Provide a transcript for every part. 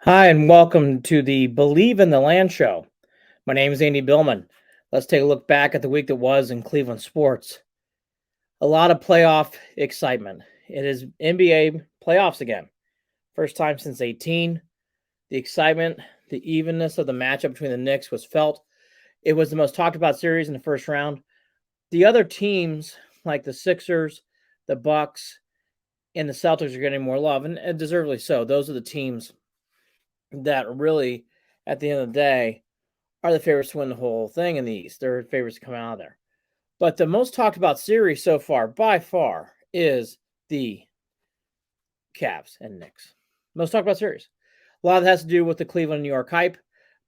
Hi, and welcome to the Believe in the Land show. My name is Andy Billman. Let's take a look back at the week that was in Cleveland sports. A lot of playoff excitement. It is NBA playoffs again. First time since 18. The excitement, the evenness of the matchup between the Knicks was felt. It was the most talked about series in the first round. The other teams, like the Sixers, the Bucks, and the Celtics, are getting more love, and deservedly so. Those are the teams that really, at the end of the day, are the favorites to win the whole thing in the East. They're favorites to come out of there. But the most talked about series so far, by far, is the Cavs and Knicks. Most talked about series. A lot of it has to do with the Cleveland New York hype.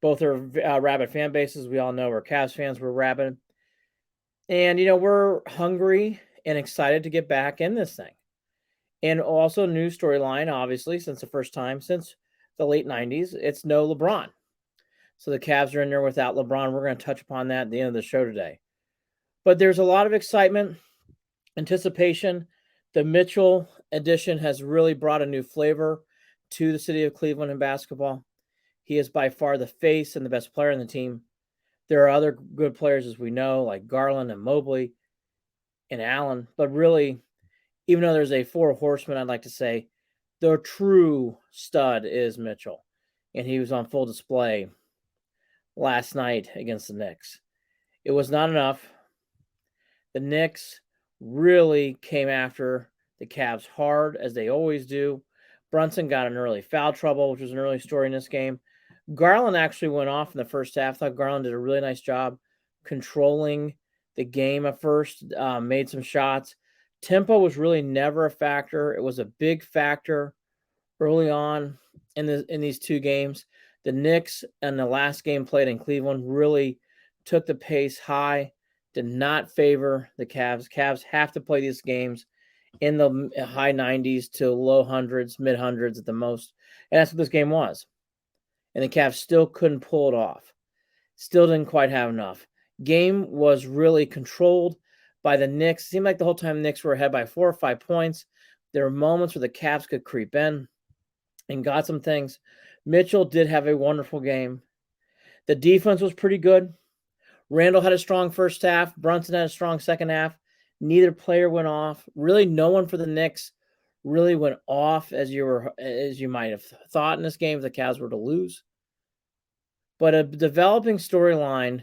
Both are rabid fan bases. We all know we're Cavs fans. We're rabid. And, we're hungry and excited to get back in this thing. And also, new storyline, obviously, since the first time since the late 90s, it's no LeBron. So the Cavs are in there without LeBron. We're going to touch upon that at the end of the show today. But there's a lot of excitement, anticipation. The Mitchell addition has really brought a new flavor to the city of Cleveland in basketball. He is by far the face and the best player on the team. There are other good players, as we know, like Garland and Mobley and Allen. But really, even though there's a four horsemen, I'd like to say, the true stud is Mitchell. And he was on full display last night against the Knicks. It was not enough. The Knicks really came after the Cavs hard, as they always do. Brunson got an early foul trouble, which was an early story in this game. Garland actually went off in the first half. I thought Garland did a really nice job controlling the game at first, made some shots. Tempo was really never a factor. It was a big factor early on in these two games. The Knicks and the last game played in Cleveland really took the pace high, did not favor the Cavs. Cavs have to play these games in the high 90s to low hundreds, mid hundreds at the most. And that's what this game was. And the Cavs still couldn't pull it off. Still didn't quite have enough. Game was really controlled by the Knicks. It seemed like the whole time the Knicks were ahead by 4 or 5 points. There were moments where the Cavs could creep in and got some things. Mitchell did have a wonderful game. The defense was pretty good. Randall had a strong first half. Brunson had a strong second half. Neither player went off. Really, no one for the Knicks really went off as you might have thought in this game if the Cavs were to lose. But a developing storyline,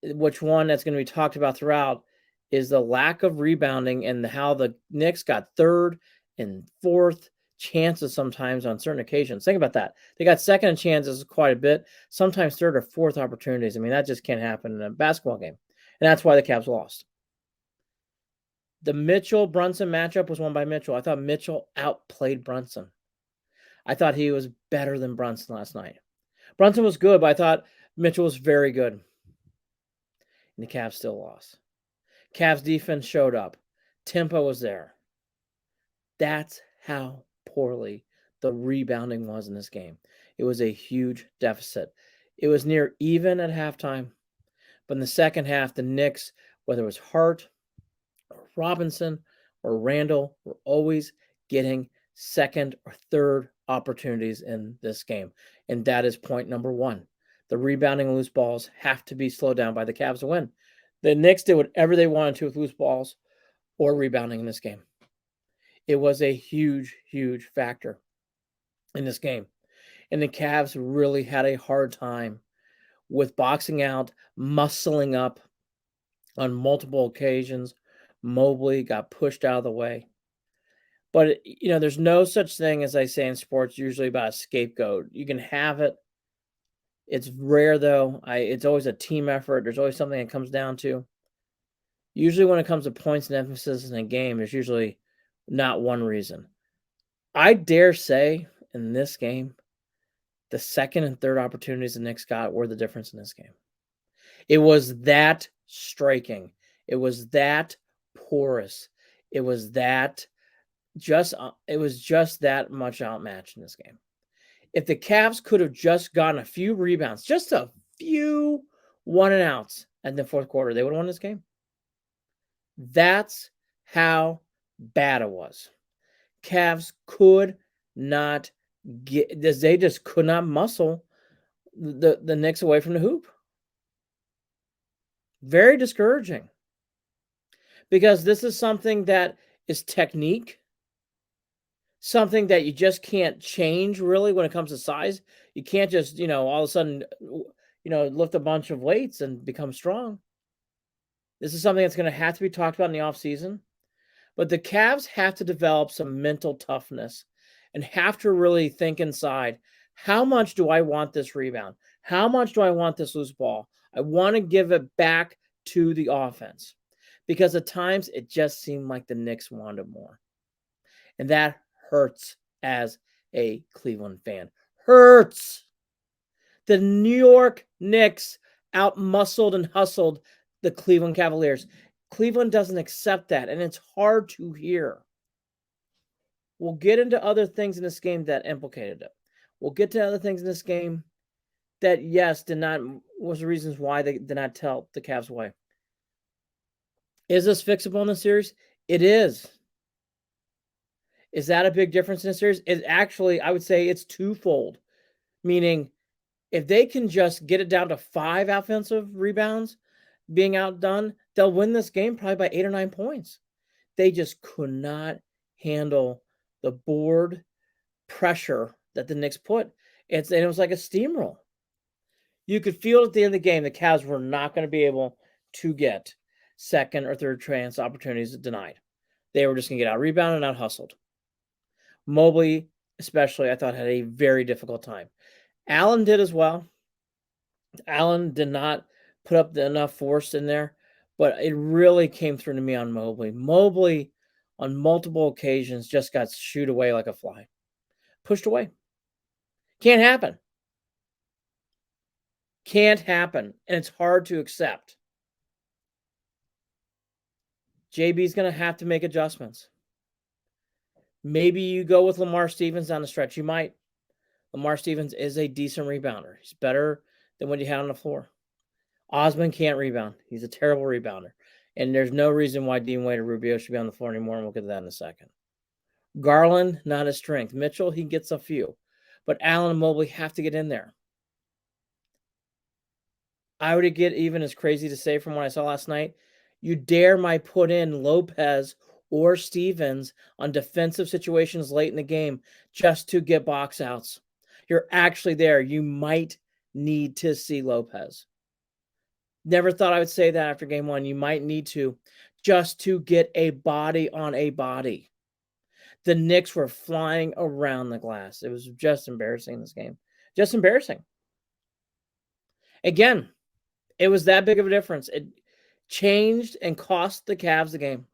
which one that's going to be talked about throughout, is the lack of rebounding and how the Knicks got third and fourth chances sometimes on certain occasions. Think about that. They got second chances quite a bit, sometimes third or fourth opportunities. I mean, that just can't happen in a basketball game. And that's why the Cavs lost. The Mitchell-Brunson matchup was won by Mitchell. I thought Mitchell outplayed Brunson. I thought he was better than Brunson last night. Brunson was good, but I thought Mitchell was very good. And the Cavs still lost. Cavs defense showed up. Tempo was there. That's how poorly the rebounding was in this game. It was a huge deficit. It was near even at halftime. But in the second half, the Knicks, whether it was Hart or Robinson or Randall, were always getting second or third opportunities in this game. And that is point number one. The rebounding and loose balls have to be slowed down by the Cavs to win. The Knicks did whatever they wanted to with loose balls or rebounding in this game. It was a huge, huge factor in this game. And the Cavs really had a hard time with boxing out, muscling up on multiple occasions. Mobley got pushed out of the way. But, there's no such thing, as I say in sports, usually about a scapegoat. You can have it. It's rare, though. It's always a team effort. There's always something it comes down to. Usually when it comes to points and emphasis in a game, there's usually not one reason. I dare say in this game, the second and third opportunities the Knicks got were the difference in this game. It was that striking. It was that porous. It was just that much outmatched in this game. If the Cavs could have just gotten a few rebounds, just a few one and outs in the fourth quarter, they would have won this game. That's how bad it was. Cavs could not They just could not muscle the Knicks away from the hoop. Very discouraging, because this is something that is technique, something that you just can't change really when it comes to size. You can't just, all of a sudden, lift a bunch of weights and become strong. This is something that's going to have to be talked about in the offseason. But the Cavs have to develop some mental toughness and have to really think inside, how much do I want this rebound? How much do I want this loose ball? I want to give it back to the offense, because at times it just seemed like the Knicks wanted more. And that hurts as a Cleveland fan. Hurts. The New York Knicks out-muscled and hustled the Cleveland Cavaliers. Cleveland doesn't accept that, and it's hard to hear. We'll get into other things in this game that implicated it. We'll get to other things in this game that, yes, was the reasons why they did not tell the Cavs away. Is this fixable in the series? It is. Is that a big difference in the series? It actually, I would say it's twofold. Meaning, if they can just get it down to 5 offensive rebounds being outdone, they'll win this game probably by 8 or 9 points. They just could not handle the board pressure that the Knicks put. It was like a steamroll. You could feel at the end of the game the Cavs were not going to be able to get second or third chance opportunities denied. They were just going to get out rebounded and out hustled. Mobley, especially, I thought had a very difficult time. Allen did as well. Allen did not put up enough force in there, but it really came through to me on Mobley. Mobley, on multiple occasions, just got shooed away like a fly. Pushed away. Can't happen. Can't happen. And it's hard to accept. JB's going to have to make adjustments. Maybe you go with Lamar Stevens down the stretch. You might. Lamar Stevens is a decent rebounder. He's better than what you had on the floor. Osman can't rebound. He's a terrible rebounder. And there's no reason why Dean Wade or Rubio should be on the floor anymore, and we'll get to that in a second. Garland, not his strength. Mitchell, he gets a few. But Allen and Mobley have to get in there. I would get even as crazy to say from what I saw last night, you dare might put in Lopez or Stevens on defensive situations late in the game just to get box outs. You're actually there. You might need to see Lopez. Never thought I would say that after game 1. You might need to, just to get a body on a body. The Knicks were flying around the glass. It was just embarrassing in this game. Just embarrassing. Again, it was that big of a difference. It changed and cost the Cavs the game.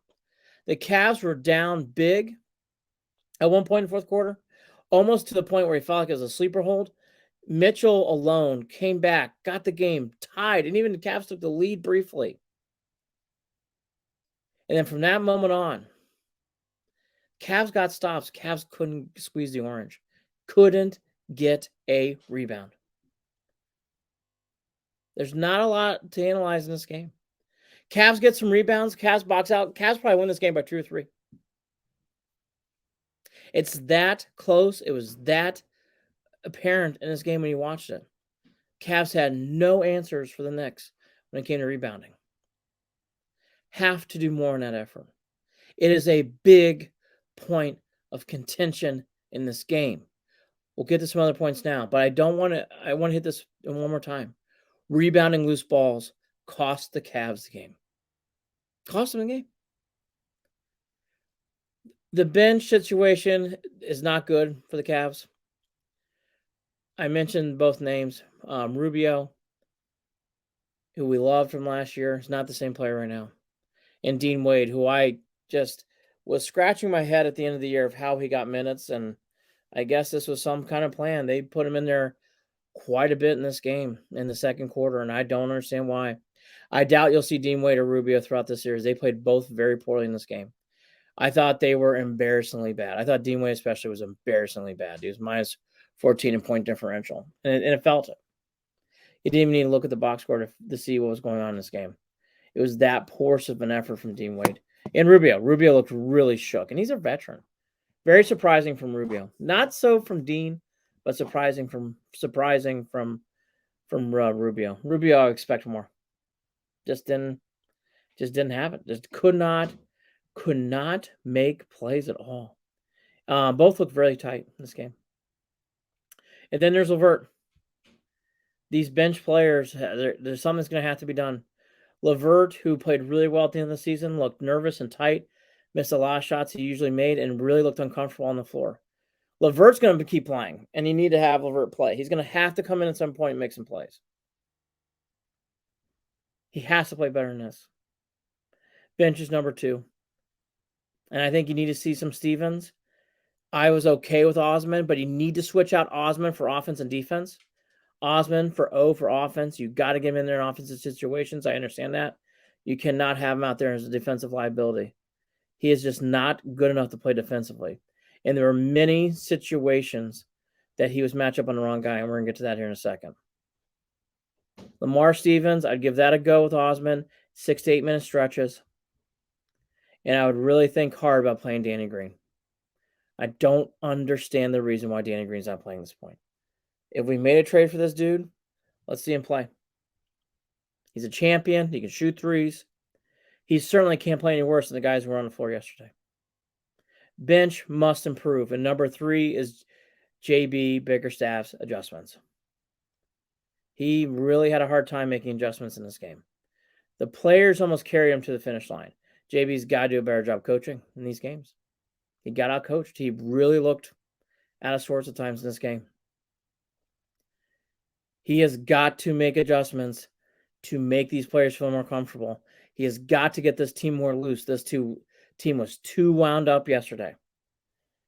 The Cavs were down big at one point in the fourth quarter, almost to the point where he felt like it was a sleeper hold. Mitchell alone came back, got the game tied, and even the Cavs took the lead briefly. And then from that moment on, Cavs got stops. Cavs couldn't squeeze the orange. Couldn't get a rebound. There's not a lot to analyze in this game. Cavs get some rebounds. Cavs box out. Cavs probably win this game by 2 or 3. It's that close. It was that apparent in this game when you watched it. Cavs had no answers for the Knicks when it came to rebounding. Have to do more in that effort. It is a big point of contention in this game. We'll get to some other points now, but I want to hit this one more time. Rebounding loose balls cost the Cavs the game. Cost them the game. The bench situation is not good for the Cavs. I mentioned both names. Rubio, who we loved from last year, is not the same player right now. And Dean Wade, who I just was scratching my head at the end of the year of how he got minutes, and I guess this was some kind of plan. They put him in there quite a bit in this game in the second quarter, and I don't understand why. I doubt you'll see Dean Wade or Rubio throughout the series. They played both very poorly in this game. I thought they were embarrassingly bad. I thought Dean Wade especially was embarrassingly bad. He was minus 14 in point differential, and it felt it. You didn't even need to look at the box score to see what was going on in this game. It was that poor of an effort from Dean Wade. And Rubio looked really shook, and he's a veteran. Very surprising from Rubio. Not so from Dean, but surprising from Rubio. Rubio, I expect more. Just didn't have it. Just could not make plays at all. Both look very tight in this game. And then there's LeVert. These bench players, there's something that's going to have to be done. LeVert, who played really well at the end of the season, looked nervous and tight, missed a lot of shots he usually made, and really looked uncomfortable on the floor. LeVert's going to keep playing, and you need to have LeVert play. He's going to have to come in at some point and make some plays. He has to play better than this. Bench is number 2. And I think you need to see some Stevens. I was okay with Osman, but you need to switch out Osman for offense and defense. Osman for offense. You got to get him in there in offensive situations. I understand that. You cannot have him out there as a defensive liability. He is just not good enough to play defensively. And there were many situations that he was matched up on the wrong guy, and we're going to get to that here in a second. Lamar Stevens, I'd give that a go with Osman, 6 to 8 minute stretches. And I would really think hard about playing Danny Green. I don't understand the reason why Danny Green's not playing this point. If we made a trade for this dude, let's see him play. He's a champion. He can shoot threes. He certainly can't play any worse than the guys who were on the floor yesterday. Bench must improve. And number 3 is JB Bickerstaff's adjustments. He really had a hard time making adjustments in this game. The players almost carried him to the finish line. JB's got to do a better job coaching in these games. He got out coached. He really looked out of sorts at times in this game. He has got to make adjustments to make these players feel more comfortable. He has got to get this team more loose. This team was too wound up yesterday.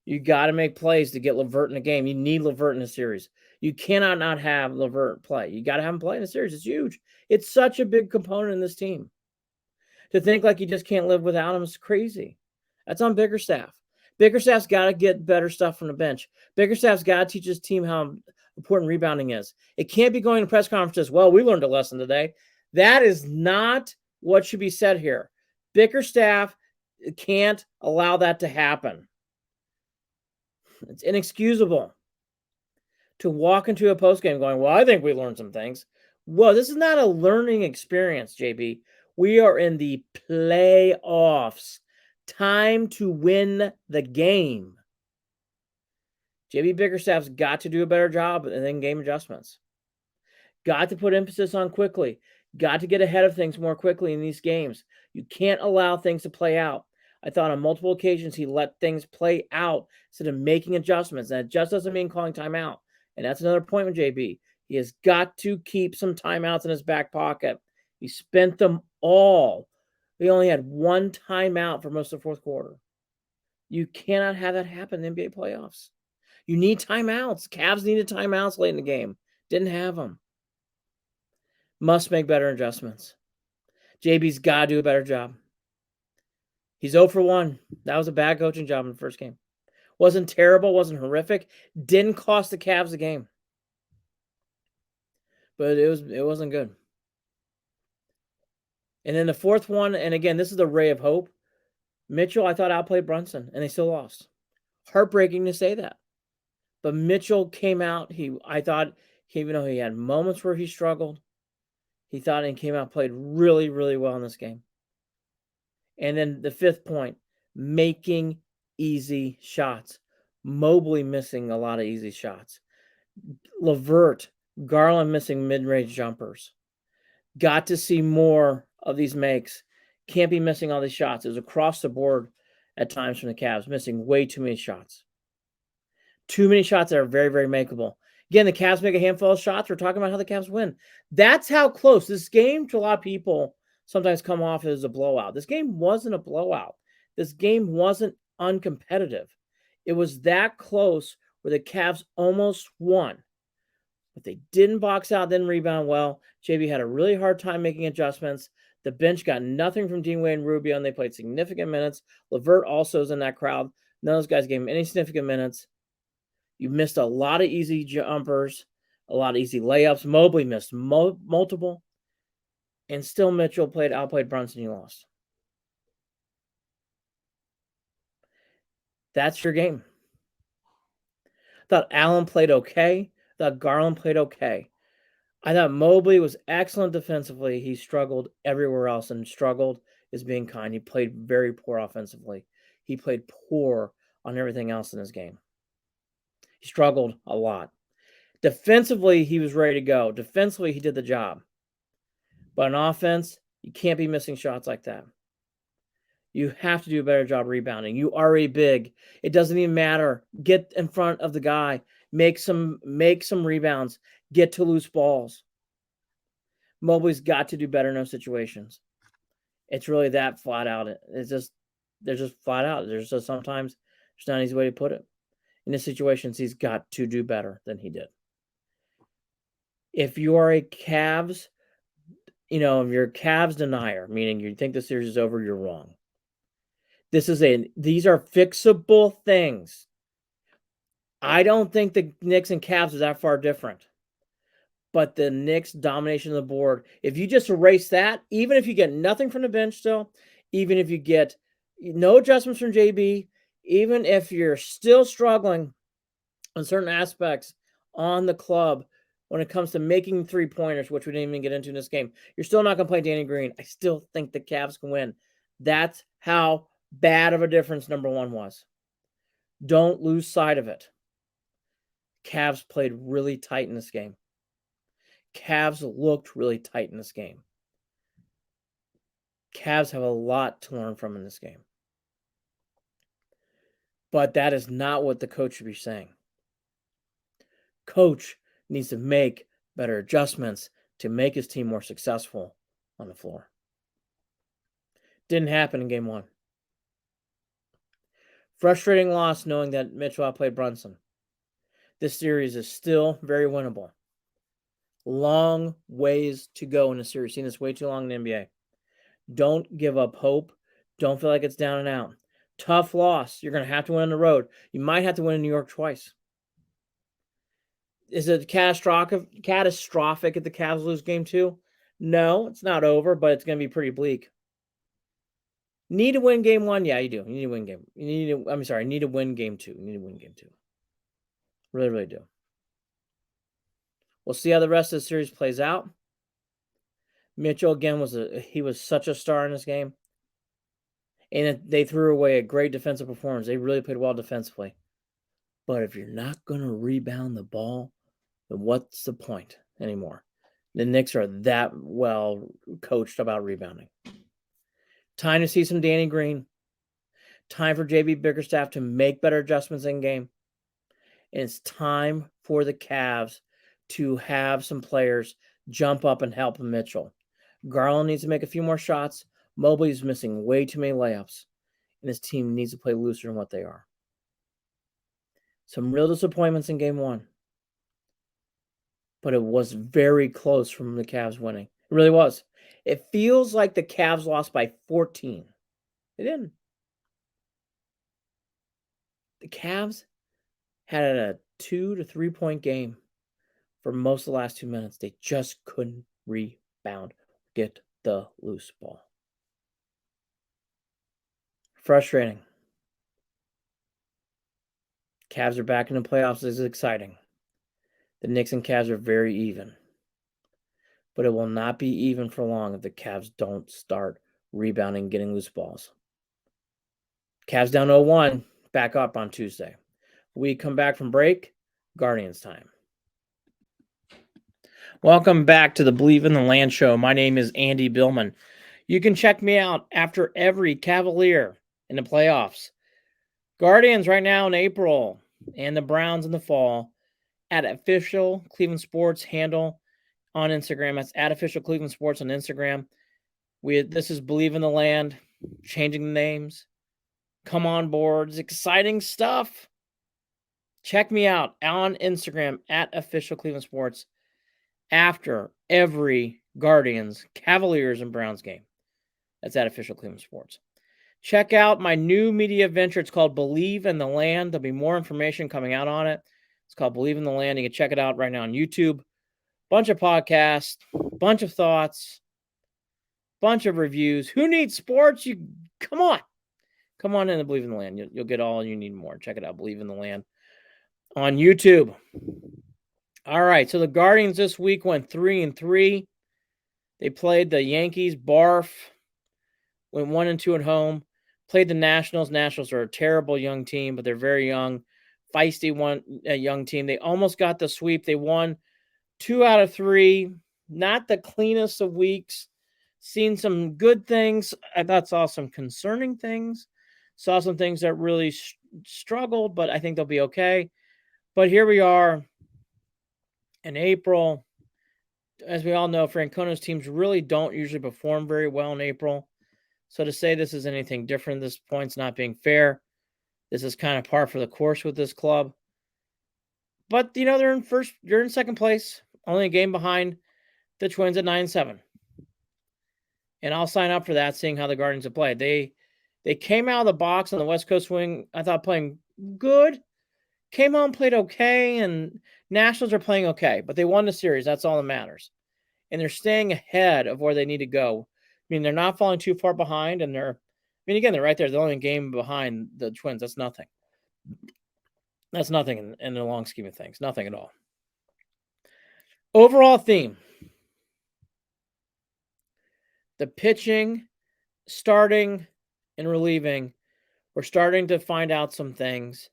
You got to make plays to get LeVert in the game. You need LeVert in the series. You cannot not have LeVert play. You got to have him play in the series. It's huge. It's such a big component in this team. To think like you just can't live without him is crazy. That's on Bickerstaff. Bickerstaff's got to get better stuff from the bench. Bickerstaff's got to teach his team how important rebounding is. It can't be going to press conferences, well, we learned a lesson today. That is not what should be said here. Bickerstaff can't allow that to happen. It's inexcusable to walk into a postgame going, well, I think we learned some things. Well, this is not a learning experience, JB. We are in the playoffs. Time to win the game. JB Bickerstaff's got to do a better job in game adjustments. Got to put emphasis on quickly. Got to get ahead of things more quickly in these games. You can't allow things to play out. I thought on multiple occasions he let things play out instead of making adjustments. And it just doesn't mean calling timeout. And that's another point with JB. He has got to keep some timeouts in his back pocket. He spent them all. We only had 1 timeout for most of the fourth quarter. You cannot have that happen in the NBA playoffs. You need timeouts. Cavs needed timeouts late in the game. Didn't have them. Must make better adjustments. JB's got to do a better job. He's 0 for 1. That was a bad coaching job in the first game. Wasn't terrible, wasn't horrific. Didn't cost the Cavs the game. But it wasn't good. And then the fourth one, and again, this is the ray of hope. Mitchell, I thought, outplayed Brunson, and they still lost. Heartbreaking to say that. But Mitchell came out. I thought, even though he had moments where he struggled, he thought he came out, played really, really well in this game. And then the fifth point, making easy shots. Mobley missing a lot of easy shots. LeVert, Garland missing mid-range jumpers. Got to see more of these makes. Can't be missing all these shots. It was across the board at times from the Cavs, missing way too many shots. Too many shots that are very, very makeable. Again, the Cavs make a handful of shots. We're talking about how the Cavs win. That's how close. This game, to a lot of people, sometimes come off as a blowout. This game wasn't a blowout. This game wasn't uncompetitive. It was that close where the Cavs almost won. But they didn't box out, didn't rebound well. JB had a really hard time making adjustments. The bench got nothing from Dean Wade and Rubio, and they played significant minutes. LeVert also is in that crowd. None of those guys gave him any significant minutes. You missed a lot of easy jumpers, a lot of easy layups. Mobley missed multiple. And still Mitchell outplayed Brunson. You lost. That's your game. Thought Allen played okay. Thought Garland played okay. I thought Mobley was excellent defensively. He struggled everywhere else, and struggled is being kind. He played very poor offensively. He played poor on everything else in his game. He struggled a lot. Defensively, he was ready to go. Defensively, he did the job. But on offense, you can't be missing shots like that. You have to do a better job rebounding. You are a big. It doesn't even matter. Get in front of the guy. Make some rebounds. Get to loose balls. Mobley's got to do better in those situations. It's really that flat out. They're just flat out. There's just sometimes there's not an easy way to put it. In the situations, he's got to do better than he did. If you are a Cavs, if you're a Cavs denier, meaning you think the series is over, you're wrong. These are fixable things. I don't think the Knicks and Cavs are that far different. But the Knicks' domination of the board, if you just erase that, even if you get nothing from the bench still, even if you get no adjustments from JB, even if you're still struggling on certain aspects on the club when it comes to making three-pointers, which we didn't even get into in this game, you're still not going to play Danny Green. I still think the Cavs can win. That's how bad of a difference number one was. Don't lose sight of it. Cavs played really tight in this game. Cavs looked really tight in this game. Cavs have a lot to learn from in this game. But that is not what the coach should be saying. Coach needs to make better adjustments to make his team more successful on the floor. Didn't happen in game one. Frustrating loss knowing that Mitchell outplayed Brunson. This series is still very winnable. Long ways to go in the series. Seen this way too long in the NBA. Don't give up hope. Don't feel like it's down and out. Tough loss. You're going to have to win on the road. You might have to win in New York twice. Is it catastrophic if the Cavs lose game two? No, it's not over, but it's going to be pretty bleak. Need to win game one? Yeah, you do. You need to win game. Need to win game two. You need to win game two. Really, really do. We'll see how the rest of the series plays out. Mitchell again was such a star in this game, and they threw away a great defensive performance. They really played well defensively. But if you're not going to rebound the ball, then what's the point anymore? The Knicks are that well coached about rebounding. Time to see some Danny Green. Time for JB Bickerstaff to make better adjustments in game. And it's time for the Cavs to have some players jump up and help Mitchell. Garland needs to make a few more shots. Mobley's missing way too many layups. And his team needs to play looser than what they are. Some real disappointments in game one. But it was very close from the Cavs winning. It really was. It feels like the Cavs lost by 14. They didn't. The Cavs had a 2 to 3 point game for most of the last 2 minutes. They just couldn't rebound, get the loose ball. Frustrating. Cavs are back in the playoffs. This is exciting. The Knicks and Cavs are very even. But it will not be even for long if the Cavs don't start rebounding, getting loose balls. Cavs down 0-1, back up on Tuesday. We come back from break, Guardians time. Welcome back to the Believe in the Land show. My name is Andy Billman. You can check me out after every Cavalier in the playoffs. Guardians right now in April and the Browns in the fall at official Cleveland Sports handle on Instagram. That's at official Cleveland Sports on Instagram. This is Believe in the Land, changing the names. Come on board. It's exciting stuff. Check me out on Instagram at official Cleveland Sports after every Guardians, Cavaliers, and Browns game. That's at official Cleveland Sports. Check out my new media venture. It's called Believe in the Land. There'll be more information coming out on it. It's called Believe in the Land. You can check it out right now on YouTube. Bunch of podcasts, bunch of thoughts, bunch of reviews. Who needs sports? Come on in and Believe in the Land. You'll get all you need more. Check it out. Believe in the Land on YouTube. All right, so the Guardians this week went 3-3. They played the Yankees, barf, went 1-2 at home. Played the Nationals. Nationals are a terrible young team, but they're very young, feisty young team. They almost got the sweep. They won 2 out of 3. Not the cleanest of weeks. Seen some good things. I thought saw some concerning things. Saw some things that really struggled, but I think they'll be okay. But here we are in April. As we all know, Francona's teams really don't usually perform very well in April. So to say this is anything different at this point's not being fair. This is kind of par for the course with this club. But they're in second place, only a game behind the Twins at 9-7. And I'll sign up for that, seeing how the Guardians have played. They came out of the box on the West Coast swing, I thought, playing good. Came on, played okay, and Nationals are playing okay. But they won the series. That's all that matters. And they're staying ahead of where they need to go. I mean, they're not falling too far behind, and they're right there. They're only a game behind the Twins. That's nothing. That's nothing in the long scheme of things. Nothing at all. Overall theme. The pitching, starting, and relieving, we're starting to find out some things.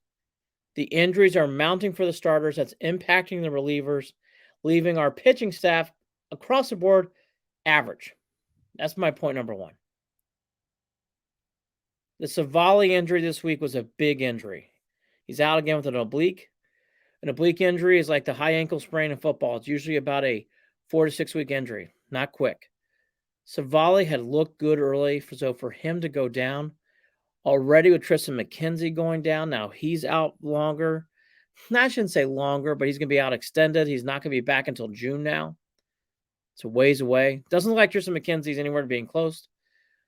The injuries are mounting for the starters. That's impacting the relievers, leaving our pitching staff across the board average. That's my point number one. The Savali injury this week was a big injury. He's out again with an oblique. An oblique injury is like the high ankle sprain in football. It's usually about a 4 to 6 week injury, not quick. Savali had looked good early, so for him to go down, already with Tristan McKenzie going down, now he's out longer. I shouldn't say longer, but he's going to be out extended. He's not going to be back until June now. It's a ways away. Doesn't look like Tristan McKenzie's anywhere to being close.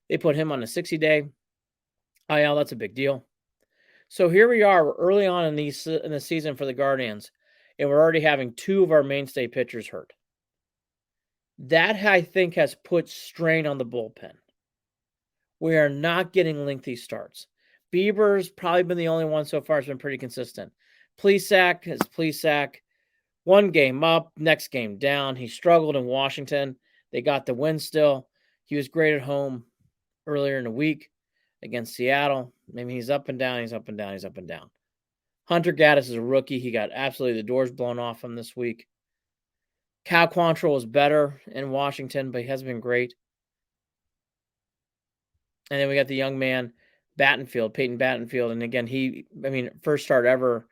They put him on a 60-day IL. That's a big deal. So here we are. We're early on in the season for the Guardians, and we're already having 2 of our mainstay pitchers hurt. That, I think, has put strain on the bullpen. We are not getting lengthy starts. Bieber's probably been the only one so far who's been pretty consistent. Plesac. One game up, next game down. He struggled in Washington. They got the win still. He was great at home earlier in the week against Seattle. Maybe he's up and down. Hunter Gaddis is a rookie. He got absolutely the doors blown off him this week. Cal Quantrill was better in Washington, but he hasn't been great. And then we got the young man, Peyton Battenfield. And again, first start ever,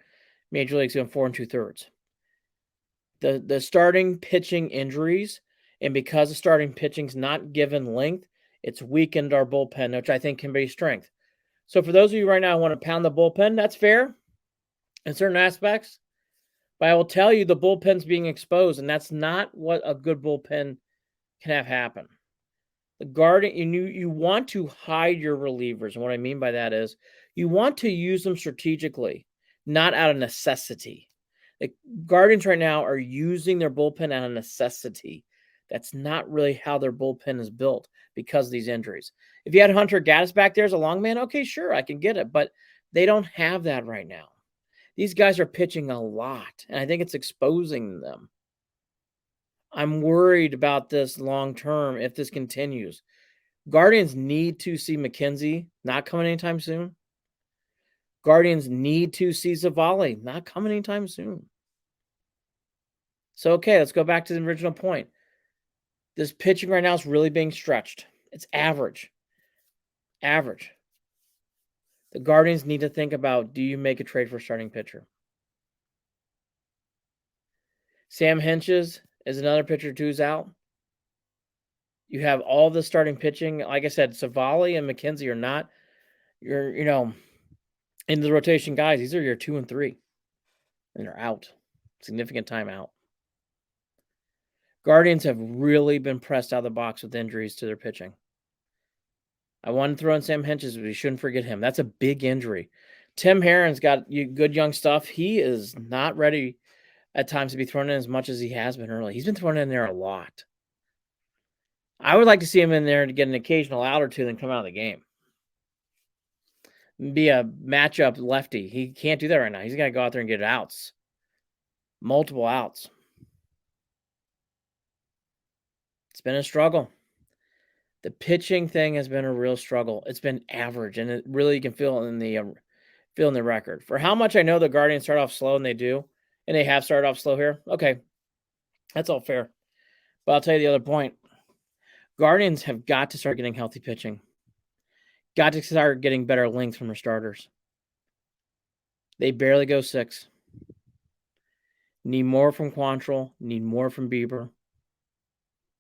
Major League's going 4 2/3. The starting pitching injuries, and because the starting pitching's not given length, it's weakened our bullpen, which I think can be strength. So for those of you right now who want to pound the bullpen, that's fair in certain aspects. But I will tell you the bullpen's being exposed, and that's not what a good bullpen can have happen. The Guardian, you want to hide your relievers. And what I mean by that is you want to use them strategically, not out of necessity. The Guardians right now are using their bullpen out of necessity. That's not really how their bullpen is built because of these injuries. If you had Hunter Gaddis back there as a long man, okay, sure, I can get it. But they don't have that right now. These guys are pitching a lot, and I think it's exposing them. I'm worried about this long term if this continues. Guardians need to see McKenzie not coming anytime soon. Guardians need to see Savali not coming anytime soon. So, okay, let's go back to the original point. This pitching right now is really being stretched. It's average. Average. The Guardians need to think about, do you make a trade for a starting pitcher? Sam Hentges is another pitcher who's out. You have all the starting pitching. Like I said, Savali and McKenzie are not in the rotation guys. These are your 2 and 3. And they're out. Significant time out. Guardians have really been pressed out of the box with injuries to their pitching. I want to throw in Sam Hentges, but we shouldn't forget him. That's a big injury. Tim Herron's got good young stuff. He is not ready at times to be thrown in as much as he has been early. He's been thrown in there a lot. I would like to see him in there to get an occasional out or two and then come out of the game. be a matchup lefty. He can't do that right now. He's got to go out there and get outs, multiple outs. It's been a struggle. The pitching thing has been a real struggle. It's been average, and it really you can feel in the record. For how much I know the Guardians start off slow, and they do, and they have started off slow here. Okay, that's all fair. But I'll tell you the other point. Guardians have got to start getting healthy pitching. Got to start getting better length from their starters. They barely go 6. Need more from Quantrill. Need more from Bieber.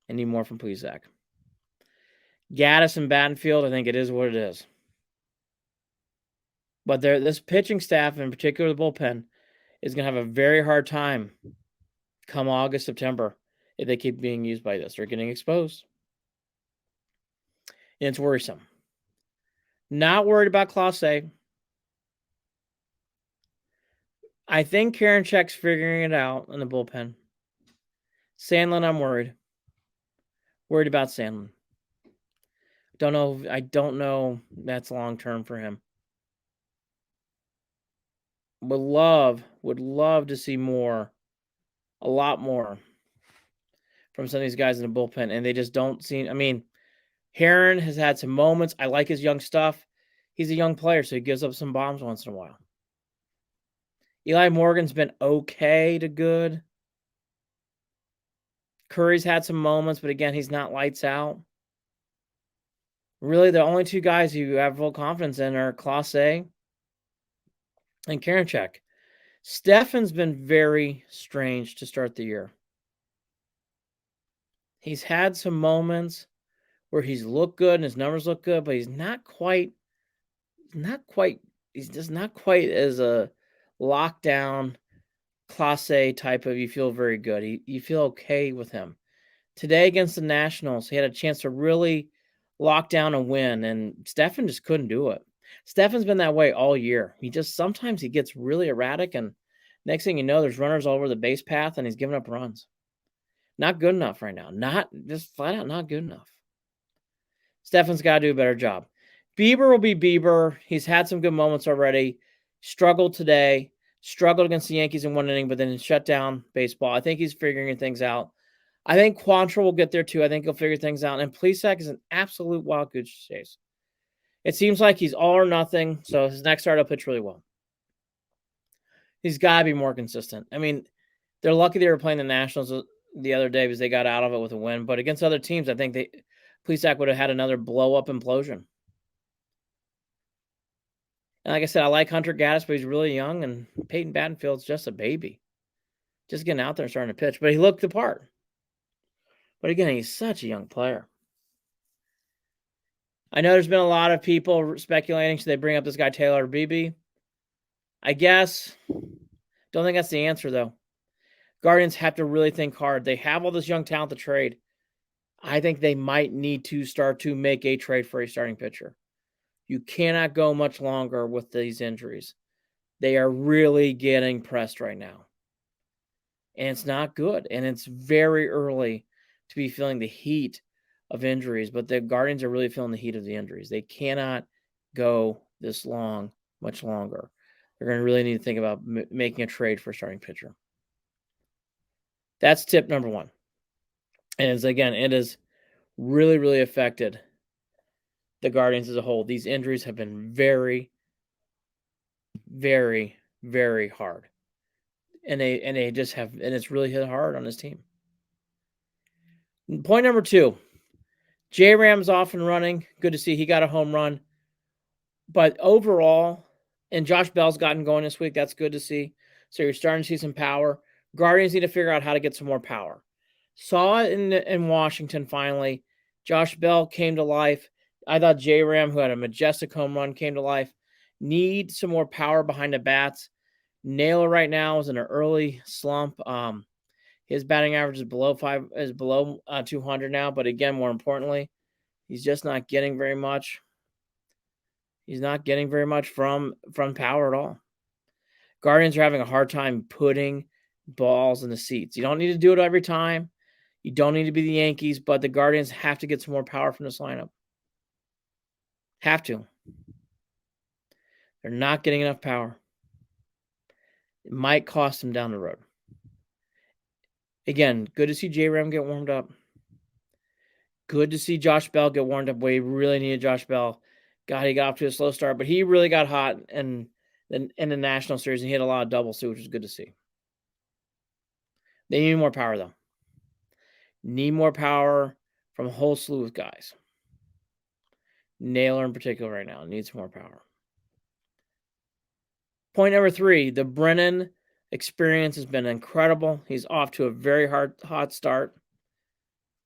And need more from Plesac. Gaddis and Battenfield, I think it is what it is. But this pitching staff, in particular the bullpen, is going to have a very hard time come August, September if they keep being used by this. They're getting exposed. And it's worrisome. Not worried about Class A. I think Karinchak's figuring it out in the bullpen. Sandlin, I'm worried. Worried about Sandlin. I don't know that's long term for him. Would love to see more, a lot more from some of these guys in the bullpen, and they just don't seem. I mean, Heron has had some moments. I like his young stuff. He's a young player, so he gives up some bombs once in a while. Eli Morgan's been okay to good. Curry's had some moments, but again, he's not lights out. Really, the only two guys who have full confidence in are Class A and Karinchak. Stefan's been very strange to start the year. He's had some moments where he's looked good and his numbers look good, but he's just not quite as a lockdown Class A type of you feel very good. You feel okay with him. Today against the Nationals, he had a chance to really lock down a win, and Stefan just couldn't do it. Stefan's been that way all year. Sometimes he gets really erratic, and next thing you know, there's runners all over the base path, and he's giving up runs. Not good enough right now. Not just flat out not good enough. Stefan's got to do a better job. Bieber will be Bieber. He's had some good moments already. Struggled today. Struggled against the Yankees in one inning, but then shut down baseball. I think he's figuring things out. I think Quantrill will get there too. I think he'll figure things out. And Plesac is an absolute wild goose chase. It seems like he's all or nothing, so his next start will pitch really well. He's got to be more consistent. I mean, they're lucky they were playing the Nationals the other day because they got out of it with a win. But against other teams, I think Plesac would have had another blow-up implosion. And like I said, I like Hunter Gaddis, but he's really young, and Peyton Battenfield's just a baby. Just getting out there and starting to pitch. But he looked the part. But again, he's such a young player. I know there's been a lot of people speculating, should they bring up this guy Taylor Beebe? I guess. Don't think that's the answer, though. Guardians have to really think hard. They have all this young talent to trade. I think they might need to start to make a trade for a starting pitcher. You cannot go much longer with these injuries. They are really getting pressed right now. And it's not good. And it's very early to be feeling the heat of injuries. But the Guardians are really feeling the heat of the injuries. They cannot go this long, much longer. They're going to really need to think about making a trade for a starting pitcher. That's tip number one. And it has really, really affected the Guardians as a whole. These injuries have been very, very, very hard. And they just have, and it's really hit hard on this team. Point number 2, J-Ram's off and running. Good to see he got a home run. But overall, and Josh Bell's gotten going this week. That's good to see. So you're starting to see some power. Guardians need to figure out how to get some more power. Saw it in Washington finally. Josh Bell came to life. I thought J-Ram, who had a majestic home run, came to life. Need some more power behind the bats. Naylor right now is in an early slump. His batting average is below 200 now. But again, more importantly, he's just not getting very much. He's not getting very much from power at all. Guardians are having a hard time putting balls in the seats. You don't need to do it every time. You don't need to be the Yankees, but the Guardians have to get some more power from this lineup. Have to. They're not getting enough power. It might cost them down the road. Again, good to see J-Ram get warmed up. Good to see Josh Bell get warmed up. We really needed Josh Bell. God, he got off to a slow start, but he really got hot in the National Series, and he hit a lot of doubles too, which was good to see. They need more power, though. Need more power from a whole slew of guys. Naylor in particular right now needs more power. Point number 3, the Brennan experience has been incredible. He's off to a very hot start.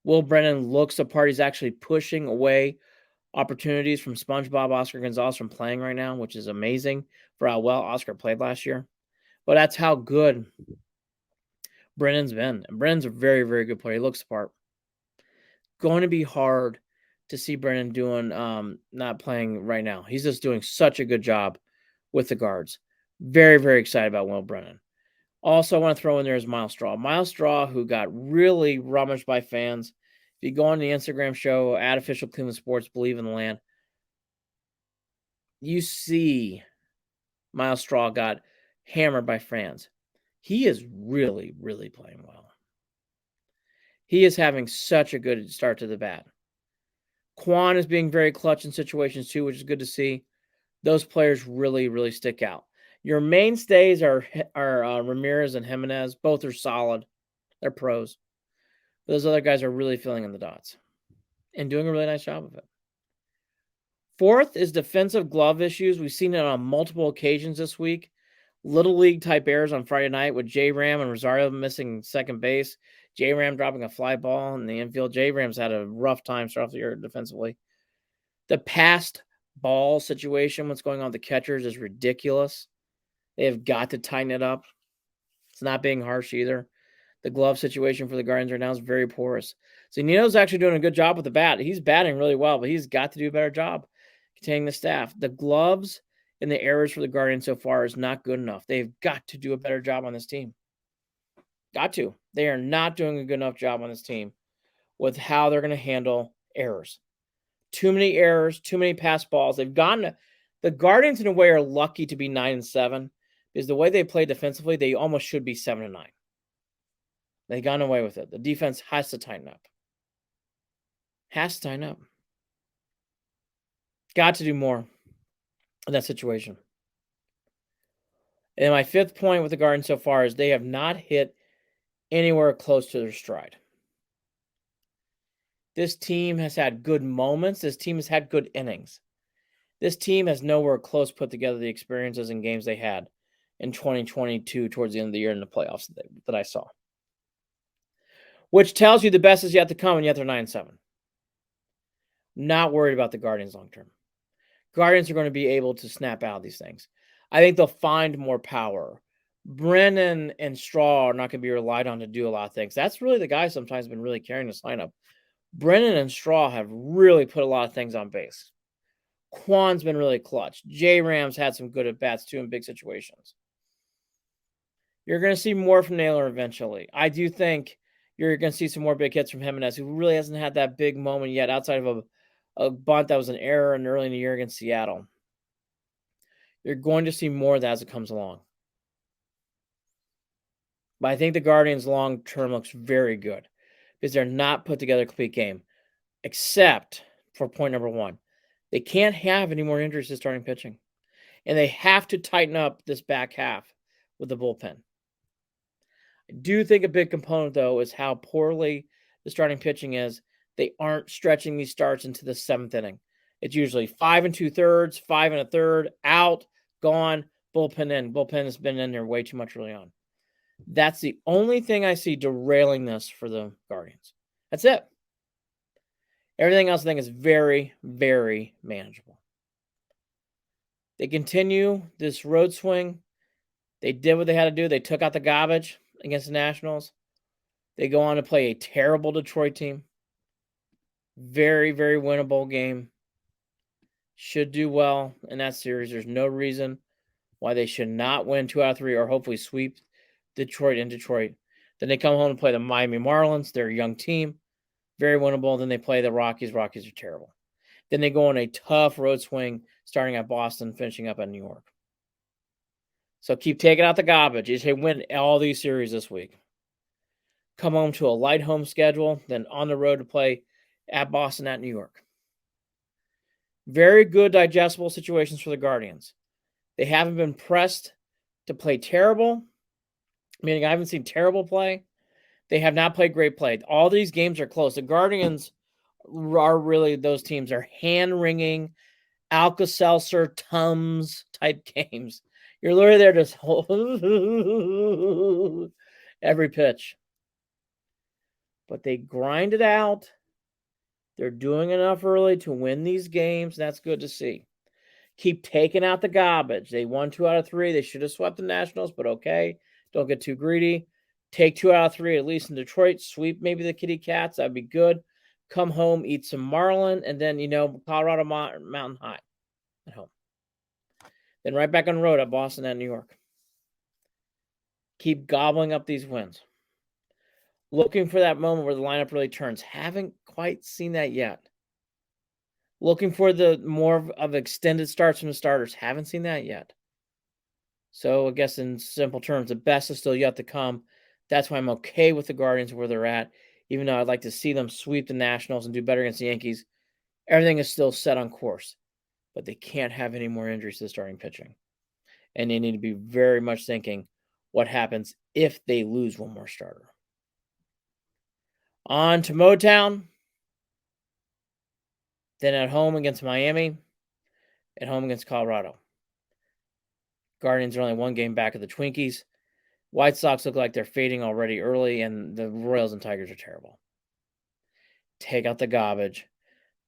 Will Brennan looks the part. He's actually pushing away opportunities from SpongeBob Oscar Gonzalez from playing right now, which is amazing for how well Oscar played last year. But that's how good Brennan's been. And Brennan's a very, very good player. He looks the part. Going to be hard to see Brennan doing not playing right now. He's just doing such a good job with the guards. Very, very excited about Will Brennan. Also, I want to throw in there is Miles Straw. Miles Straw, who got really rummaged by fans. If you go on the Instagram show, @official Cleveland Sports, Believe in the Land, you see Miles Straw got hammered by fans. He is really, really playing well. He is having such a good start to the bat. Quan is being very clutch in situations too, which is good to see. Those players really, really stick out. Your mainstays are Ramirez and Jimenez. Both are solid. They're pros. But those other guys are really filling in the dots and doing a really nice job of it. 4th is defensive glove issues. We've seen it on multiple occasions this week. Little league type errors on Friday night with J-Ram and Rosario missing second base. J-Ram dropping a fly ball in the infield. J-Ram's had a rough time start off the year defensively. The passed ball situation, what's going on with the catchers, is ridiculous. They have got to tighten it up. It's not being harsh either. The glove situation for the Guardians right now is very porous. So Nino's actually doing a good job with the bat. He's batting really well, but he's got to do a better job containing the staff. The gloves and the errors for the Guardians so far is not good enough. They've got to do a better job on this team. Got to. They are not doing a good enough job on this team with how they're going to handle errors. Too many errors, too many pass balls. They've gotten the Guardians in a way are lucky to be 9-7 because the way they play defensively, they almost should be 7-9. They've gotten away with it. The defense has to tighten up. Has to tighten up. Got to do more in that situation. And my 5th point with the Guardians so far is they have not hit anywhere close to their stride. This team has had good moments. This team has had good innings. This team has nowhere close put together the experiences and games they had in 2022 towards the end of the year in the playoffs that I saw. Which tells you the best is yet to come, and yet they're 9-7. Not worried about the Guardians long term. Guardians are going to be able to snap out of these things. I think they'll find more power. Brennan and Straw are not going to be relied on to do a lot of things. That's really the guy sometimes been really carrying this lineup. Brennan and Straw have really put a lot of things on base. Quan's been really clutch. J-Ram's had some good at-bats too in big situations. You're going to see more from Naylor eventually. I do think you're going to see some more big hits from Jimenez, who really hasn't had that big moment yet outside of a bunt that was an error and early in the year against Seattle. You're going to see more of that as it comes along. But I think the Guardians long term looks very good because they're not put together a complete game, except for point number 1. They can't have any more injuries to starting pitching. And they have to tighten up this back half with the bullpen. I do think a big component, though, is how poorly the starting pitching is. They aren't stretching these starts into the 7th inning. It's usually 5 2/3, 5 1/3, out, gone, bullpen in. Bullpen has been in there way too much early on. That's the only thing I see derailing this for the Guardians. That's it. Everything else I think is very, very manageable. They continue this road swing. They did what they had to do. They took out the garbage against the Nationals. They go on to play a terrible Detroit team. Very, very winnable game. Should do well in that series. There's no reason why they should not win 2 out of 3 or hopefully sweep Detroit in Detroit. Then they come home and play the Miami Marlins. They're a young team. Very winnable. Then they play the Rockies. Rockies are terrible. Then they go on a tough road swing starting at Boston, finishing up at New York. So keep taking out the garbage. You should win all these series this week. Come home to a light home schedule, then on the road to play at Boston, at New York. Very good digestible situations for the Guardians. They haven't been pressed to play terrible, meaning I haven't seen terrible play. They have not played great play. All these games are close. The Guardians are really, those teams are hand-wringing, Alka-Seltzer, Tums type games. You're literally there just every pitch. But they grind it out. They're doing enough early to win these games. That's good to see. Keep taking out the garbage. They won 2 out of 3. They should have swept the Nationals, but okay. Don't get too greedy. Take 2 out of 3, at least in Detroit. Sweep maybe the Kitty Cats. That'd be good. Come home, eat some marlin, and then, Colorado Mountain High at home. Then right back on the road at Boston and New York. Keep gobbling up these wins. Looking for that moment where the lineup really turns. Haven't quite seen that yet. Looking for the more of extended starts from the starters. Haven't seen that yet. So I guess in simple terms, the best is still yet to come. That's why I'm okay with the Guardians where they're at. Even though I'd like to see them sweep the Nationals and do better against the Yankees, everything is still set on course. But they can't have any more injuries to the starting pitching. And they need to be very much thinking what happens if they lose one more starter. On to Motown. Then at home against Miami. At home against Colorado. Guardians are only 1 game back of the Twinkies. White Sox look like they're fading already early, and the Royals and Tigers are terrible. Take out the garbage.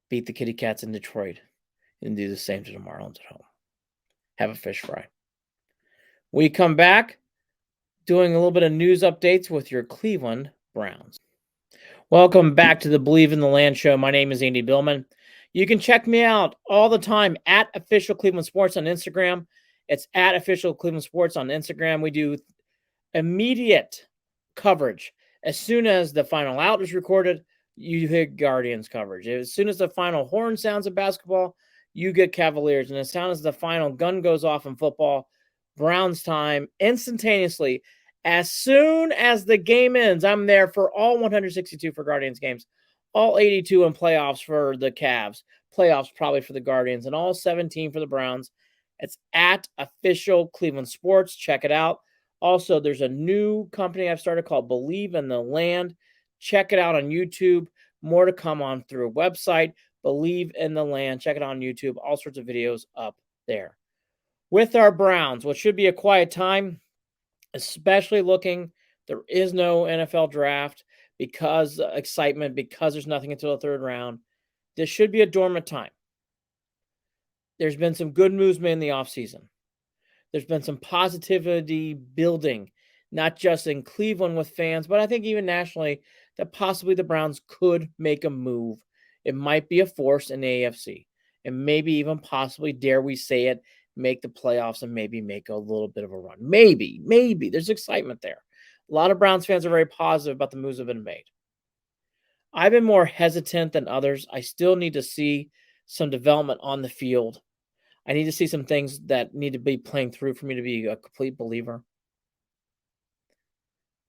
Beat the Kitty Cats in Detroit. And do the same to the Marlins at home. Have a fish fry. We come back doing a little bit of news updates with your Cleveland Browns. Welcome back to the Believe in the Land show. My name is Andy Billman. You can check me out all the time at Official Cleveland Sports on Instagram. It's at Official Cleveland Sports on Instagram. We do immediate coverage. As soon as the final out is recorded, you get Guardians coverage. As soon as the final horn sounds in basketball, you get Cavaliers. And as soon as the final gun goes off in football, Browns time, instantaneously. As soon as the game ends, I'm there for all 162 for Guardians games, all 82 in playoffs for the Cavs, playoffs probably for the Guardians, and all 17 for the Browns. It's at Official Cleveland Sports. Check it out. Also, there's a new company I've started called Believe in the Land. Check it out on YouTube. More to come on through a website, Believe in the Land. Check it out on YouTube. All sorts of videos up there. With our Browns, what should be a quiet time, especially looking, there is no NFL draft because excitement, because there's nothing until the 3rd round. This should be a dormant time. There's been some good moves made in the offseason. There's been some positivity building, not just in Cleveland with fans, but I think even nationally, that possibly the Browns could make a move. It might be a force in the AFC, and maybe even possibly, dare we say it, make the playoffs and maybe make a little bit of a run. Maybe. There's excitement there. A lot of Browns fans are very positive about the moves that have been made. I've been more hesitant than others. I still need to see some development on the field. I need to see some things that need to be playing through for me to be a complete believer.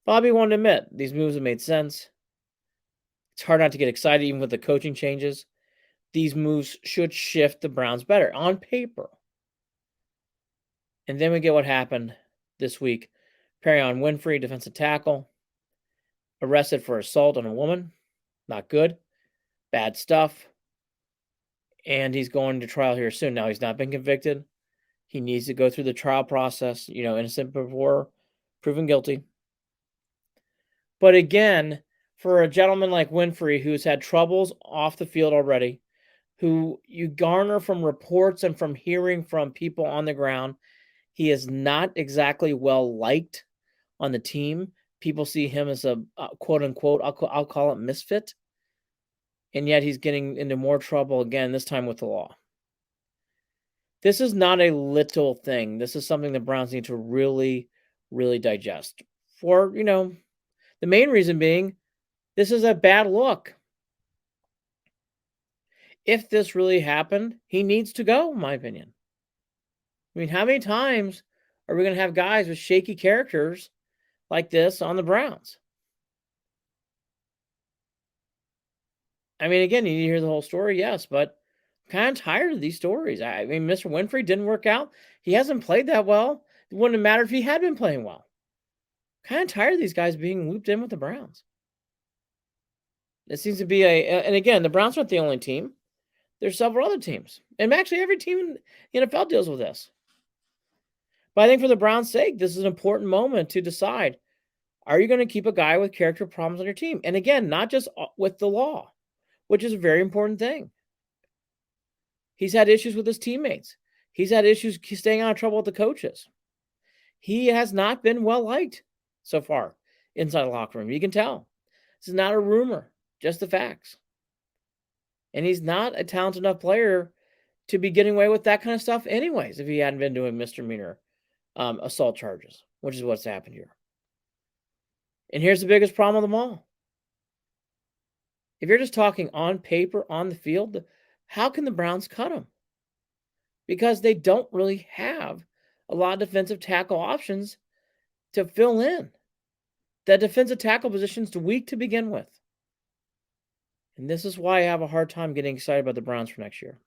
Bobby won't admit these moves have made sense. It's hard not to get excited even with the coaching changes. These moves should shift the Browns better on paper. And then we get what happened this week. Perion Winfrey, defensive tackle, arrested for assault on a woman. Not good. Bad stuff. And he's going to trial here soon. Now, he's not been convicted. He needs to go through the trial process, innocent before proven guilty. But again, for a gentleman like Winfrey, who's had troubles off the field already, who you garner from reports and from hearing from people on the ground, he is not exactly well liked on the team. People see him as a quote unquote, I'll call it misfit. And yet he's getting into more trouble again, this time with the law. This is not a little thing. This is something the Browns need to really, really digest. For, the main reason being, this is a bad look. If this really happened, he needs to go, in my opinion. I mean, how many times are we going to have guys with shaky characters like this on the Browns? I mean, again, you need to hear the whole story, yes, but I'm kind of tired of these stories. I mean, Mr. Winfrey didn't work out. He hasn't played that well. It wouldn't have mattered if he had been playing well. Kind of tired of these guys being looped in with the Browns. It seems to be and again, the Browns aren't the only team. There's several other teams. And actually, every team in the NFL deals with this. But I think for the Browns' sake, this is an important moment to decide, are you going to keep a guy with character problems on your team? And again, not just with the law, which is a very important thing. He's had issues with his teammates. He's had issues staying out of trouble with the coaches. He has not been well liked so far inside the locker room. You can tell. This is not a rumor, just the facts. And he's not a talented enough player to be getting away with that kind of stuff anyways if he hadn't been doing misdemeanor assault charges, which is what's happened here. And here's the biggest problem of them all. If you're just talking on paper, on the field, how can the Browns cut him? Because they don't really have a lot of defensive tackle options to fill in. That defensive tackle position is weak to begin with. And this is why I have a hard time getting excited about the Browns for next year.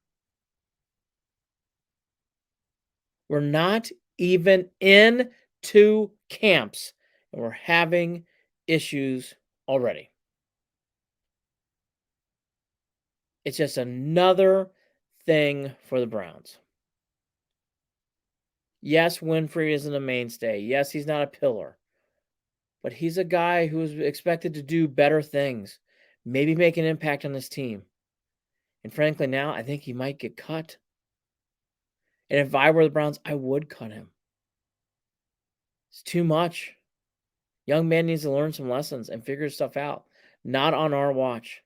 We're not even into camps, and we're having issues already. It's just another thing for the Browns. Yes, Winfrey isn't a mainstay. Yes, he's not a pillar. But he's a guy who is expected to do better things, maybe make an impact on this team. And frankly, now I think he might get cut. And if I were the Browns, I would cut him. It's too much. Young man needs to learn some lessons and figure stuff out. Not on our watch.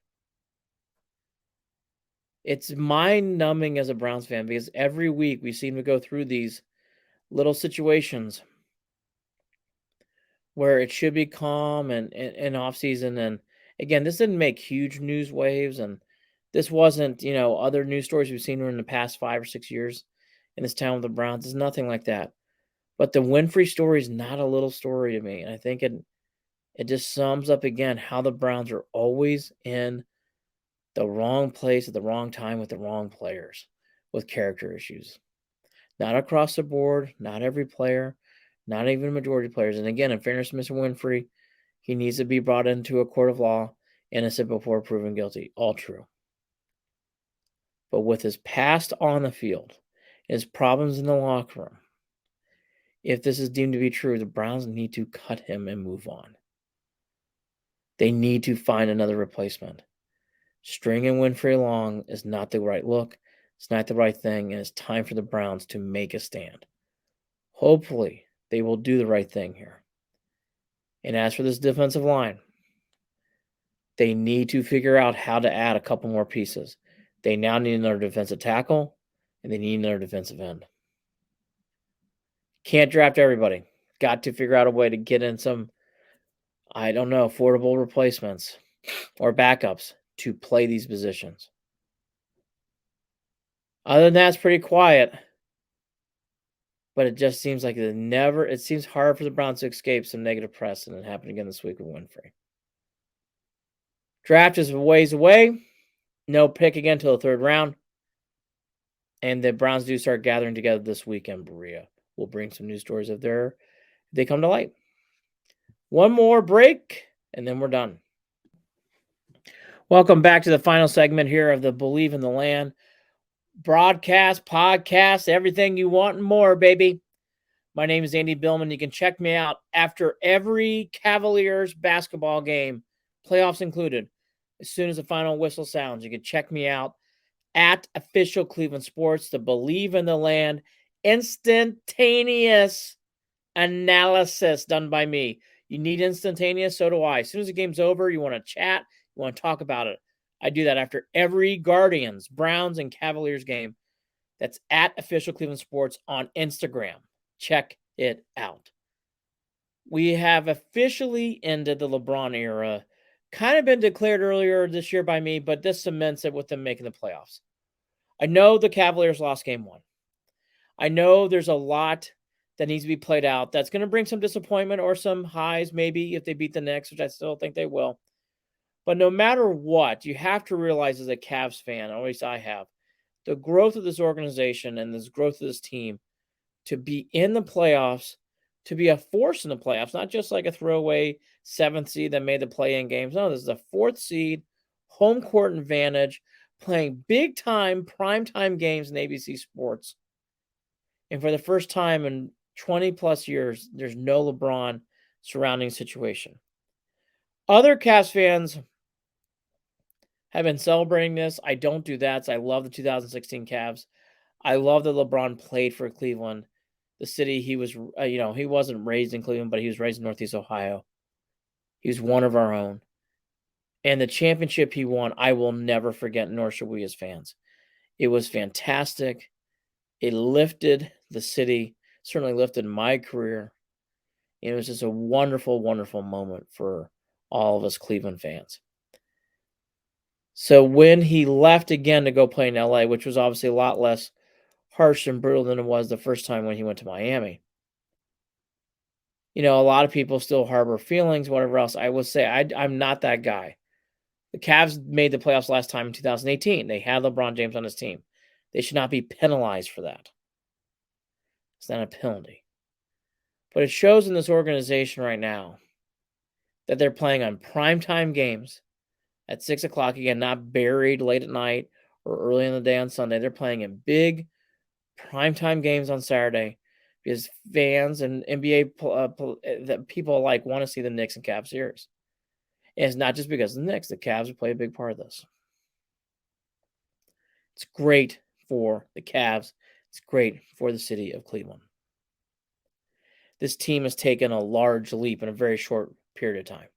It's mind-numbing as a Browns fan because every week we seem to go through these little situations where it should be calm and off season. And again, this didn't make huge news waves, and this wasn't, other news stories we've seen in the past 5 or 6 years in this town with the Browns. It's nothing like that. But the Winfrey story is not a little story to me. And I think it just sums up again how the Browns are always in the wrong place at the wrong time with the wrong players with character issues. Not across the board, not every player, not even majority players. And again, in fairness to Mr. Winfrey, he needs to be brought into a court of law, innocent before proven guilty. All true. But with his past on the field, his problems in the locker room, if this is deemed to be true, the Browns need to cut him and move on. They need to find another replacement. Stringing Winfrey along is not the right look. It's not the right thing, and it's time for the Browns to make a stand. Hopefully, they will do the right thing here. And as for this defensive line, they need to figure out how to add a couple more pieces. They now need another defensive tackle, and they need another defensive end. Can't draft everybody. Got to figure out a way to get in some, affordable replacements or backups to play these positions. Other than that, it's pretty quiet. But it just seems like it seems hard for the Browns to escape some negative press, and it happened again this week with Winfrey. Draft is a ways away. No pick again until the third round. And the Browns do start gathering together this weekend, Berea. We'll bring some news stories if they come to light. One more break, and then we're done. Welcome back to the final segment here of the Believe in the Land broadcast, podcast, everything you want and more, baby. My name is Andy Billman. You can check me out after every Cavaliers basketball game, playoffs included. As soon as the final whistle sounds, you can check me out at Official Cleveland Sports, the Believe in the Land instantaneous analysis done by me. You need instantaneous, so do I. As soon as the game's over, you want to chat, you want to talk about it. I do that after every Guardians, Browns, and Cavaliers game. That's at Official Cleveland Sports on Instagram. Check it out. We have officially ended the LeBron era. Kind of been declared earlier this year by me, but this cements it with them making the playoffs. I know the Cavaliers lost game 1. I know there's a lot that needs to be played out. That's going to bring some disappointment or some highs, maybe, if they beat the Knicks, which I still think they will. But no matter what, you have to realize as a Cavs fan, at least I have, the growth of this organization and this growth of this team to be in the playoffs, to be a force in the playoffs, not just like a throwaway 7th seed that made the play-in games. No, this is a 4th seed, home court advantage, playing big-time, prime-time games in ABC Sports. And for the first time in 20-plus years, there's no LeBron surrounding situation. Other Cavs fans have been celebrating this. I don't do that. So I love the 2016 Cavs. I love that LeBron played for Cleveland, the city he was, he wasn't raised in Cleveland, but he was raised in Northeast Ohio. He was one of our own. And the championship he won, I will never forget, nor should we as fans. It was fantastic. It lifted the city, certainly lifted my career. It was just a wonderful, wonderful moment for all of us Cleveland fans. So when he left again to go play in LA, which was obviously a lot less harsh and brutal than it was the first time when he went to Miami, a lot of people still harbor feelings, whatever else. I will say I'm not that guy. The Cavs made the playoffs last time in 2018. They had LeBron James on his team. They should not be penalized for that. It's not a penalty. But it shows in this organization right now that they're playing on primetime games at 6 o'clock, again, not buried late at night or early in the day on Sunday. They're playing in big primetime games on Saturday because fans and NBA that people alike want to see the Knicks and Cavs series. And it's not just because of the Knicks. The Cavs have played a big part of this. It's great for the Cavs. It's great for the city of Cleveland. This team has taken a large leap in a very short period of time.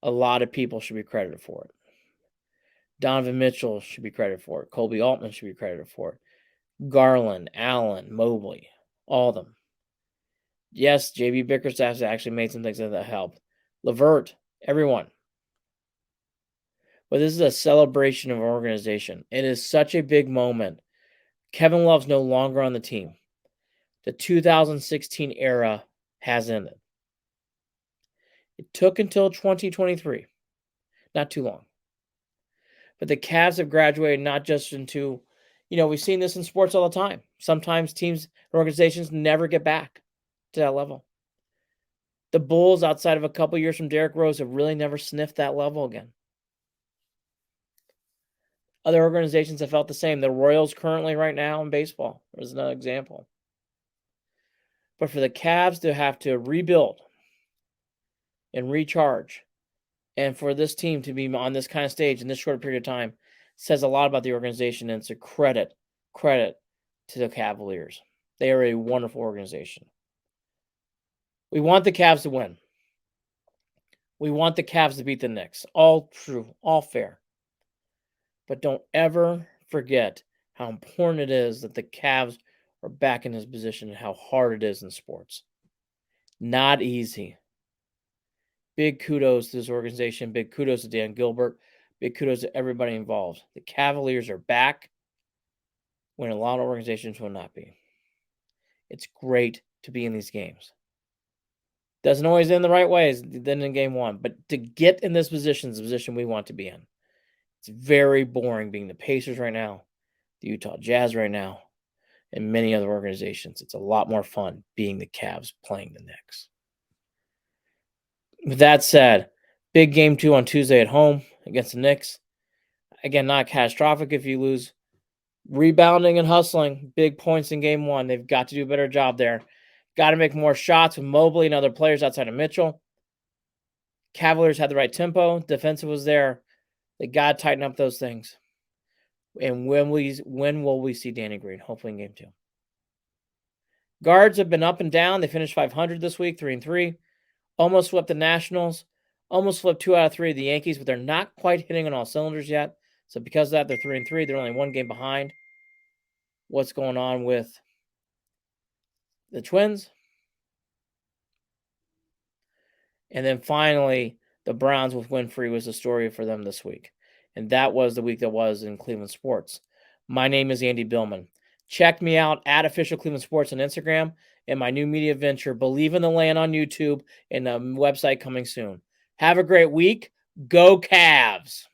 A lot of people should be credited for it. Donovan Mitchell should be credited for it. Kobe Altman should be credited for it. Garland, Allen, Mobley, all of them. Yes, J.B. Bickerstaff actually made some things that helped. LeVert, everyone. But this is a celebration of an organization. It is such a big moment. Kevin Love's no longer on the team. The 2016 era has ended. It took until 2023. Not too long. But the Cavs have graduated not just into, we've seen this in sports all the time. Sometimes teams and organizations never get back to that level. The Bulls, outside of a couple years from Derrick Rose, have really never sniffed that level again. Other organizations have felt the same. The Royals currently right now in baseball is another example. But for the Cavs to have to rebuild and recharge, and for this team to be on this kind of stage in this short period of time, says a lot about the organization, and it's a credit to the Cavaliers. They are a wonderful organization. We want the Cavs to win. We want the Cavs to beat the Knicks. All true, all fair. But don't ever forget how important it is that the Cavs are back in this position and how hard it is in sports. Not easy. Big kudos to this organization. Big kudos to Dan Gilbert. Big kudos to everybody involved. The Cavaliers are back when a lot of organizations will not be. It's great to be in these games. Doesn't always end the right way as it did in game one, but to get in this position is the position we want to be in. It's very boring being the Pacers right now, the Utah Jazz right now, and many other organizations. It's a lot more fun being the Cavs playing the Knicks. With that said, big game 2 on Tuesday at home against the Knicks. Again, not catastrophic if you lose. Rebounding and hustling, big points in game 1. They've got to do a better job there. Got to make more shots with Mobley and other players outside of Mitchell. Cavaliers had the right tempo. Defensive was there. They got to tighten up those things. And when will we see Danny Green? Hopefully in game 2. Guards have been up and down. They finished 500 this week, 3-3. Almost swept the Nationals. Almost flipped 2 out of 3 of the Yankees, but they're not quite hitting on all cylinders yet. So because of that, they're 3-3. They're only 1 game behind. What's going on with the Twins? And then finally, the Browns with Winfrey was the story for them this week. And that was the week that was in Cleveland sports. My name is Andy Billman. Check me out at Official Cleveland Sports on Instagram and my new media venture, Believe in the Land, on YouTube, and a website coming soon. Have a great week. Go Cavs!